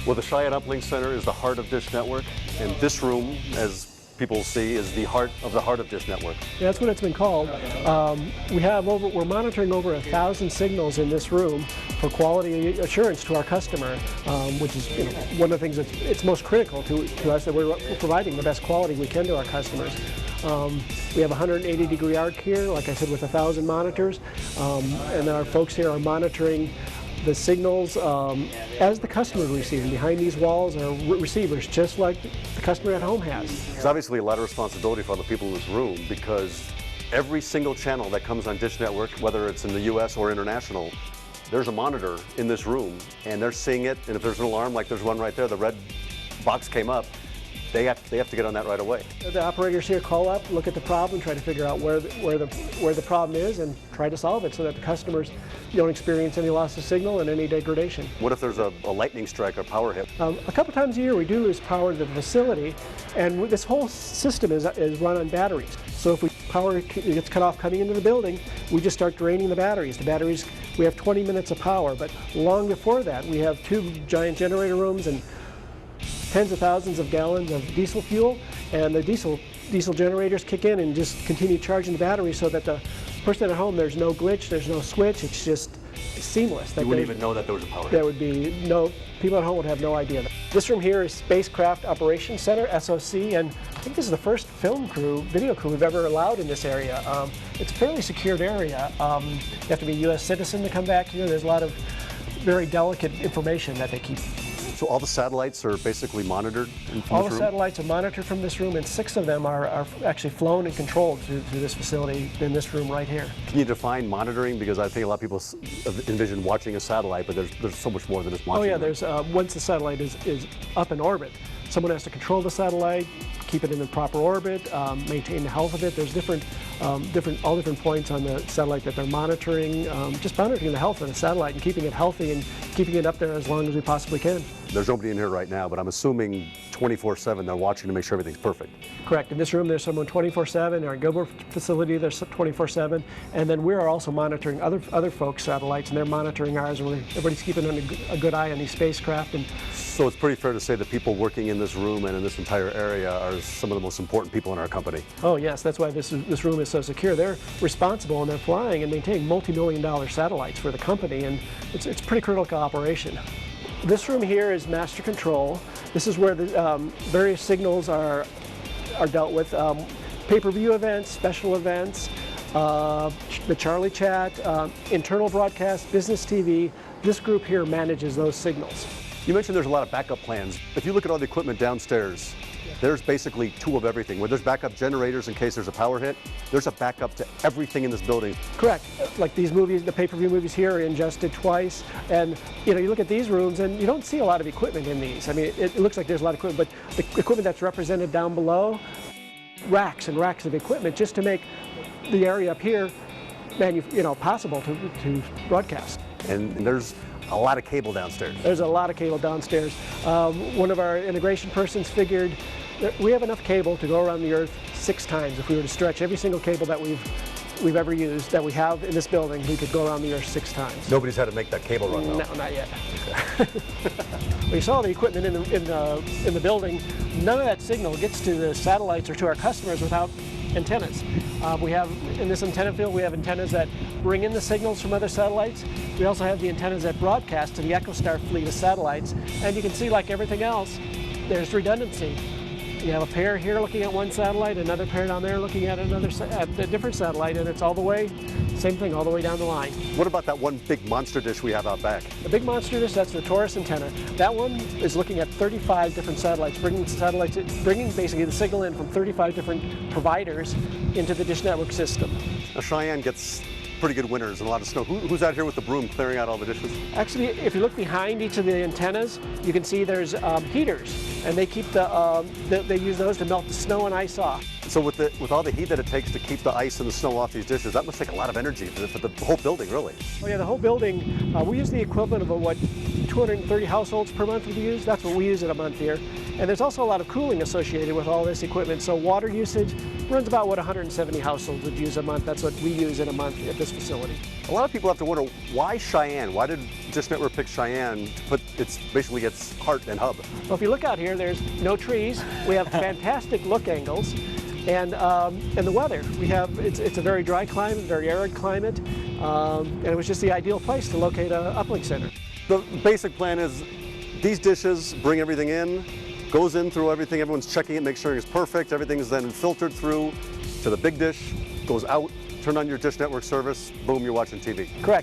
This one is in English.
Well, the Cheyenne Uplink Center is the heart of Dish Network, and this room, as people see, is the heart of Dish Network. Yeah, that's what it's been called. We're monitoring over 1,000 signals in this room for quality assurance to our customer, which is one of the things it's most critical to us, that we're providing the best quality we can to our customers. We have a 180-degree arc here, like I said, with 1,000 monitors, and our folks here are monitoring the signals as the customer is receiving. Behind these walls are receivers, just like the customer at home has. There's obviously a lot of responsibility for the people in this room, because every single channel that comes on Dish Network, whether it's in the US or international, there's a monitor in this room, and they're seeing it, and if there's an alarm, like there's one right there, the red box came up, they have to get on that right away. The operators here call up, look at the problem, try to figure out where the problem is, and try to solve it so that the customers don't experience any loss of signal and any degradation. What if there's a lightning strike or power hit? A couple times a year we do lose power to the facility, and this whole system is run on batteries. So if power gets cut off coming into the building, we just start draining the batteries. We have 20 minutes of power, but long before that we have 2 giant generator rooms and tens of thousands of gallons of diesel fuel, and the diesel generators kick in and just continue charging the battery so that the person at home, there's no glitch, there's no switch, it's just seamless. You wouldn't even know that there was a power hit. There would be people at home would have no idea. This room here is Spacecraft Operations Center, SOC, and I think this is the first video crew we've ever allowed in this area. It's a fairly secured area. You have to be a US citizen to come back here. There's a lot of very delicate information that they keep. So all the satellites are basically monitored from All this the room? satellites are monitored from this room, and 6 of them are actually flown and controlled through this facility in this room right here. Can you define monitoring? Because I think a lot of people envision watching a satellite, but there's so much more than just watching. Oh yeah, them. there's once the satellite is up in orbit, someone has to control the satellite, keep it in the proper orbit, maintain the health of it. There's all different points on the satellite that they're monitoring, just monitoring the health of the satellite and keeping it healthy and keeping it up there as long as we possibly can. There's nobody in here right now, but I'm assuming 24/7 they're watching to make sure everything's perfect. Correct. In this room there's someone 24/7. Our Gilbert facility there's 24/7, and then we are also monitoring other folks' satellites, and they're monitoring ours, and everybody's keeping a good eye on these spacecraft. And so it's pretty fair to say that people working in this room and in this entire area are some of the most important people in our company. Oh yes, that's why this room is so secure. They're responsible, and they're flying and maintaining multi-million-dollar satellites for the company, and it's a pretty critical operation. This room here is master control. This is where the various signals are dealt with. Pay-per-view events, special events, the Charlie Chat, internal broadcast, business TV. This group here manages those signals. You mentioned there's a lot of backup plans. If you look at all the equipment downstairs, there's basically 2 of everything. Where there's backup generators in case there's a power hit, there's a backup to everything in this building. Correct. Like these movies, the pay-per-view movies here are ingested twice, and you look at these rooms and you don't see a lot of equipment in these. I mean, it looks like there's a lot of equipment, but the equipment that's represented down below, racks and racks of equipment just to make the area up here possible to broadcast. And there's a lot of cable downstairs. There's a lot of cable downstairs. One of our integration persons figured that we have enough cable to go around the Earth 6 times. If we were to stretch every single cable that we've ever used, that we have in this building, we could go around the Earth 6 times. Nobody's had to make that cable run, though. No, not yet. We saw the equipment in the building. None of that signal gets to the satellites or to our customers without antennas. We have, in this antenna field, we have antennas that bring in the signals from other satellites. We also have the antennas that broadcast to the EchoStar fleet of satellites. And you can see, like everything else, there's redundancy. You have a pair here looking at one satellite, another pair down there looking at a different satellite, and it's same thing all the way down the line. What about that one big monster dish we have out back? The big monster dish, that's the Taurus antenna. That one is looking at 35 different satellites, bringing basically the signal in from 35 different providers into the Dish Network system. Now, Cheyenne gets pretty good winters and a lot of snow. Who's out here with the broom clearing out all the dishes? Actually, if you look behind each of the antennas, you can see there's heaters, and they keep they use those to melt the snow and ice off. So with all the heat that it takes to keep the ice and the snow off these dishes, that must take a lot of energy for the whole building, really. Oh yeah, the whole building. We use the equivalent of 230 households per month we use. That's what we use in a month here. And there's also a lot of cooling associated with all this equipment. So water usage runs about what 170 households would use a month. That's what we use in a month at this facility. A lot of people have to wonder, why Cheyenne? Why did Dish Network pick Cheyenne to put basically its heart and hub? Well, if you look out here, there's no trees. We have fantastic look angles. And the weather, it's a very dry climate, very arid climate, and it was just the ideal place to locate a uplink center. The basic plan is these dishes bring everything in, goes in through everything, everyone's checking it, make sure it's perfect, everything's then filtered through to the big dish, goes out, turn on your Dish Network service, boom, you're watching TV. Correct.